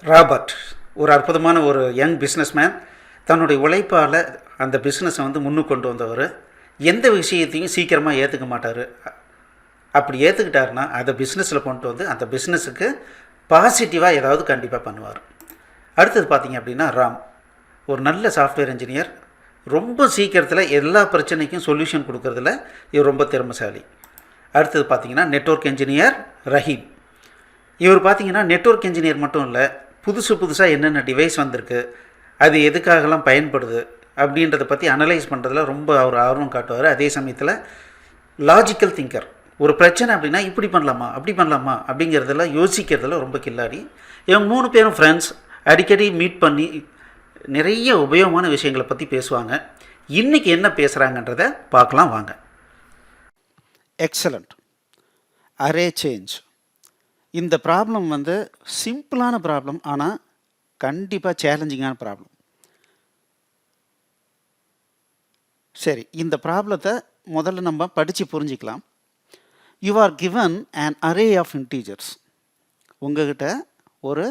Robert ஒரு அற்புதமான ஒரு யங் பிஸ்னஸ்மேன். தன்னுடைய உழைப்பால் அந்த பிஸ்னஸை வந்து முன்னுக்கு கொண்டு வந்தவர். எந்த விஷயத்தையும் சீக்கிரமாக ஏற்றுக்க மாட்டார். அப்படி ஏற்றுக்கிட்டாருன்னா அதை பிஸ்னஸில் கொண்டு வந்து அந்த பிஸ்னஸுக்கு பாசிட்டிவாக ஏதாவது கண்டிப்பாக பண்ணுவார். அடுத்தது பார்த்திங்க அப்படின்னா ராம் ஒரு நல்ல சாஃப்ட்வேர் இன்ஜினியர். ரொம்ப சீக்கிரத்தில் எல்லா பிரச்சனைக்கும் சொல்யூஷன் கொடுக்கறதுல இவர் ரொம்ப திறமைசாலி. அடுத்தது பார்த்திங்கன்னா நெட்வொர்க் இன்ஜினியர் ரஹீம். இவர் பார்த்திங்கன்னா நெட்வொர்க் இன்ஜினியர் மட்டும் இல்லை, புதுசாக என்னென்ன டிவைஸ் வந்திருக்கு, அது எதுக்காகலாம் பயன்படுது அப்படின்றத பற்றி அனலைஸ் பண்ணுறதுல ரொம்ப அவர் ஆர்வம் காட்டுவார். அதே சமயத்தில் லாஜிக்கல் திங்கர். ஒரு பிரச்சனை அப்படின்னா இப்படி பண்ணலாமா அப்படி பண்ணலாமா அப்படிங்கிறதெல்லாம் யோசிக்கிறதுல ரொம்ப கில்லாடி. இவங்க 3 பேரும் ஃப்ரெண்ட்ஸ். அடிக்கடி மீட் பண்ணி நிறைய உபயோகமான விஷயங்களை பற்றி பேசுவாங்க. இன்றைக்கி என்ன பேசுகிறாங்கன்றதை பார்க்கலாம் வாங்க. எக்ஸலண்ட். Array change. இந்த ப்ராப்ளம் வந்து சிம்பிளான ப்ராப்ளம், ஆனால் கண்டிப்பாக சேலஞ்சிங்கான ப்ராப்ளம். சரி, இந்த ப்ராப்ளத்தை முதல்ல நம்ம படித்து புரிஞ்சிக்கலாம். You are given an array of integers. உங்ககிட்ட ஒரு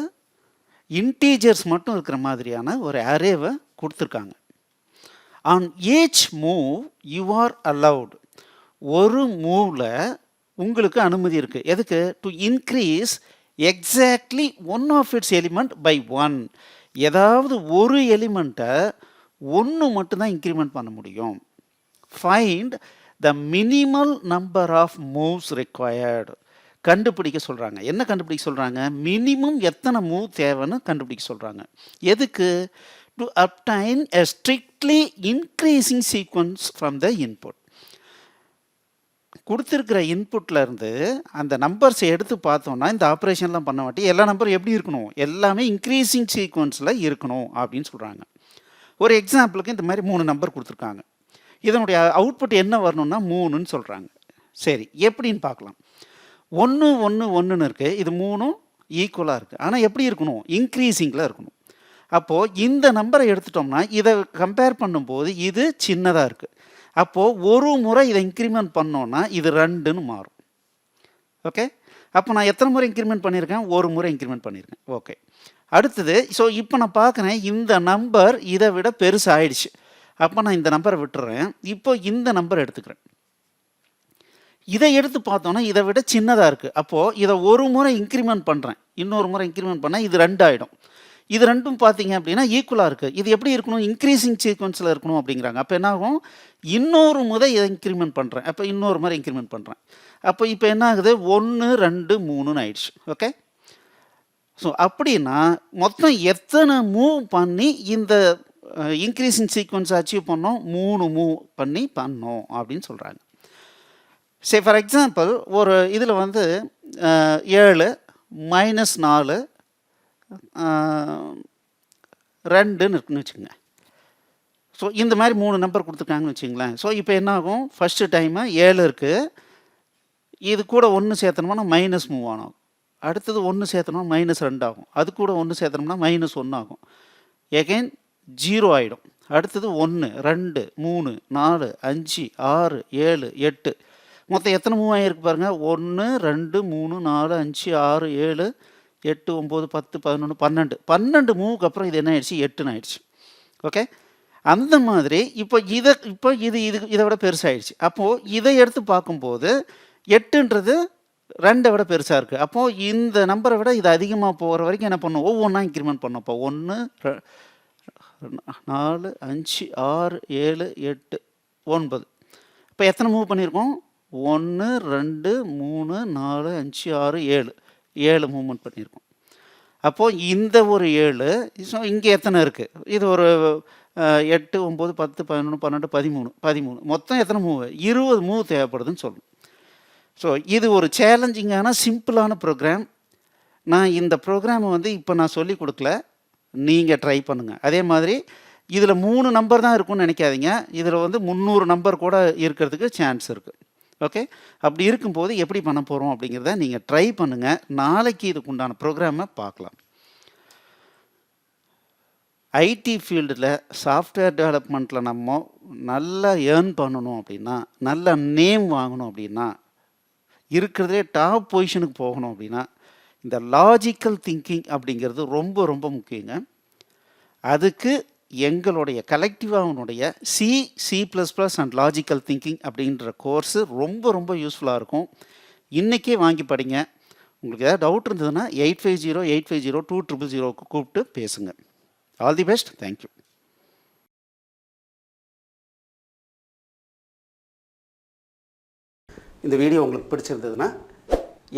இன்டீஜர்ஸ் மட்டும் இருக்கிற மாதிரியான ஒரு அரேவை கொடுத்துருக்காங்க. On each move you are allowed. ஒரு மூவில் உங்களுக்கு அனுமதி இருக்குது. எதுக்கு? To increase exactly one of its element by 1. ஏதாவது ஒரு எலிமெண்ட்டை ஒன்று மட்டும்தான் இன்க்ரிமெண்ட் பண்ண முடியும். Find the minimal number of moves required. கண்டுபிடிக்க சொல்கிறாங்க. என்ன கண்டுபிடிக்க சொல்கிறாங்க? மினிமம் எத்தனை மூவ் தேவைன்னு கண்டுபிடிக்க சொல்கிறாங்க. எதுக்கு? To obtained a strictly increasing sequence from the input. கொடுத்துருக்கிற இன்புட்லேருந்து அந்த நம்பர்ஸை எடுத்து பார்த்தோன்னா இந்த ஆப்ரேஷன்லாம் பண்ண மாட்டி எல்லா நம்பரும் எப்படி இருக்கணும்? எல்லாமே இன்க்ரீசிங் சீக்வன்ஸில் இருக்கணும் அப்படின்னு சொல்கிறாங்க. ஒரு எக்ஸாம்பிளுக்கு இந்த மாதிரி 3 நம்பர் கொடுத்துருக்காங்க. இதனுடைய அவுட்புட் என்ன வரணும்னா 3ன்னு சொல்கிறாங்க. சரி, எப்படின்னு பார்க்கலாம். 1 1 1ன்னு இருக்குது. இது 3 ஈக்குவலாக இருக்குது. ஆனால் எப்படி இருக்கணும்? இன்க்ரீசிங்கில் இருக்கணும். அப்போது இந்த நம்பரை எடுத்துட்டோம்னா இதை கம்பேர் பண்ணும்போது இது சின்னதாக இருக்குது. அப்போது ஒரு முறை இதை இன்க்ரிமெண்ட் பண்ணோன்னா இது 2ன்னு மாறும். ஓகே, அப்போ நான் எத்தனை முறை இன்க்ரிமெண்ட் பண்ணியிருக்கேன்? ஒரு முறை இன்க்ரிமெண்ட் பண்ணியிருக்கேன். ஓகே, அடுத்தது ஸோ இப்போ நான் பார்க்குறேன் இந்த நம்பர் இதை விட பெருசாகிடுச்சு. அப்போ நான் இந்த நம்பரை விட்டுறேன். இப்போ இந்த நம்பர் எடுத்துக்கிறேன். இதை எடுத்து பார்த்தோன்னா இதை விட சின்னதாக இருக்குது. அப்போது இதை ஒரு முறை இன்க்ரிமெண்ட் பண்ணுறேன், இன்னொரு முறை இன்க்ரிமெண்ட் பண்ணால் இது 2 ஆகிடும். இது ரெண்டும் பார்த்தீங்க அப்படின்னா ஈக்குவலாக இருக்குது. இது எப்படி இருக்கணும்? இன்க்ரீசிங் சீக்வன்ஸில் இருக்கணும் அப்படிங்கிறாங்க. அப்போ என்ன ஆகும்? இன்னொரு முறை இதை இன்க்ரிமெண்ட் பண்ணுறேன். அப்போ இன்னொரு முறை இன்க்ரிமெண்ட் பண்ணுறேன். அப்போ இப்போ என்ன ஆகுது? 1 2 3ன்னு ஆயிடுச்சு. ஓகே, ஸோ அப்படின்னா மொத்தம் எத்தனை மூவ் பண்ணி இந்த இன்க்ரீசிங் சீக்வன்ஸ் அச்சீவ் பண்ணோம்? 3 மூவ் பண்ணோம் அப்படின்னு சொல்கிறாங்க. சரி, ஃபார் எக்ஸாம்பிள் ஒரு இதில் வந்து 7 -4 2ன்னு இருக்குன்னு வச்சுக்கோங்க. ஸோ இந்த மாதிரி 3 நம்பர் கொடுத்துருக்காங்கன்னு வச்சுங்களேன். ஸோ இப்போ என்ன ஆகும்? ஃபஸ்ட்டு டைமு 7 இருக்குது. இது கூட 1 சேர்த்தனோம்னா -3 ஆகும். அடுத்தது 1 சேர்த்தனோம்னா -2 ஆகும். அது கூட 1 சேர்த்தனோம்னா -1 ஆகும். எகைன் 0 ஆகிடும். அடுத்தது 1 2 3 4 5 6 7 8. மொத்தம் எத்தனை மூவ் ஆகிருக்கு பாருங்கள்? 1 2 3 4 5 6 7 8 9 10 11 12 மூவுக்கு அப்புறம் இது என்ன ஆயிடுச்சு? 8ன்னு ஆயிடுச்சு. ஓகே, அந்த மாதிரி இப்போ இதை விட பெருசாகிடுச்சு. அப்போது இதை எடுத்து பார்க்கும்போது 8ன்றது 2 விட பெருசாக இருக்குது. அப்போது இந்த நம்பரை விட இது அதிகமாக போகிற வரைக்கும் என்ன பண்ணும்? ஒவ்வொன்றா இன்க்ரிமெண்ட் பண்ணோம். இப்போ 1 4 5 6 7 8 9. இப்போ எத்தனை மூவ் பண்ணியிருக்கோம்? 1 2 3 4 5 6 7 மூவ்மெண்ட் பண்ணியிருக்கோம். அப்போது இந்த ஒரு 7. ஸோ இங்கே எத்தனை இருக்குது? இது ஒரு 8 9 10 11 12 13 மொத்தம் எத்தனை மூவ்? 20 மூவ் தேவைப்படுதுன்னு சொல்லணும். ஸோ இது ஒரு சேலஞ்சிங்கான சிம்பிளான ப்ரோக்ராம். நான் இந்த ப்ரோக்ராமை வந்து இப்போ நான் சொல்லி கொடுக்கல, நீங்கள் ட்ரை பண்ணுங்கள். அதே மாதிரி இதில் 3 நம்பர் தான் இருக்குன்னு நினைக்காதீங்க. இதில் வந்து 300 நம்பர் கூட இருக்கிறதுக்கு சான்ஸ் இருக்குது. ஓகே, அப்படி இருக்கும்போது எப்படி பண்ண போகிறோம் அப்படிங்கிறத நீங்கள் ட்ரை பண்ணுங்கள். நாளைக்கு இதுக்கு உண்டான ப்ரோக்ராமை பார்க்கலாம். ஐடி ஃபீல்டில் சாஃப்ட்வேர் டெவலப்மெண்ட்டில் நம்ம நல்லா ஏர்ன் பண்ணணும் அப்படின்னா, நல்ல நேம் வாங்கணும் அப்படின்னா, இருக்கிறதுலே டாப் பொசிஷனுக்கு போகணும் அப்படின்னா இந்த லாஜிக்கல் திங்கிங் அப்படிங்கிறது ரொம்ப ரொம்ப முக்கியங்க. அதுக்கு எங்களுடைய கலெக்டிவாவினுடைய சி++ அண்ட் லாஜிக்கல் திங்கிங் அப்படின்ற கோர்ஸு ரொம்ப ரொம்ப யூஸ்ஃபுல்லாக இருக்கும். இன்றைக்கே வாங்கி படிங்க. உங்களுக்கு ஏதாவது டவுட் இருந்ததுன்னா 8508502000க்கு கூப்பிட்டு பேசுங்க. All the best. தேங்க்யூ. இந்த வீடியோ உங்களுக்கு பிடிச்சிருந்ததுன்னா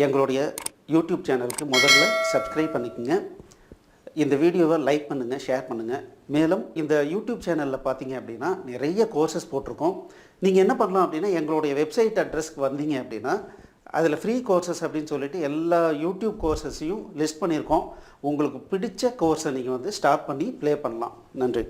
எங்களுடைய யூடியூப் சேனலுக்கு முதல்ல சப்ஸ்கிரைப் பண்ணிக்கோங்க. இந்த வீடியோவை லைக் பண்ணுங்கள், ஷேர் பண்ணுங்கள். மேலும் இந்த யூடியூப் சேனலில் பார்த்தீங்க அப்படின்னா நிறைய கோர்சஸ் போட்டிருக்கோம். நீங்கள் என்ன பண்ணலாம் அப்படின்னா எங்களுடைய வெப்சைட் அட்ரஸ்க்கு வந்தீங்க அப்படின்னா அதில் ஃப்ரீ கோர்சஸ் அப்படின்னு சொல்லிட்டு எல்லா யூடியூப் கோர்சஸையும் லிஸ்ட் பண்ணியிருக்கோம். உங்களுக்கு பிடிச்ச கோர்ஸை நீங்கள் வந்து ஸ்டார்ட் பண்ணி ப்ளே பண்ணலாம். நன்றி.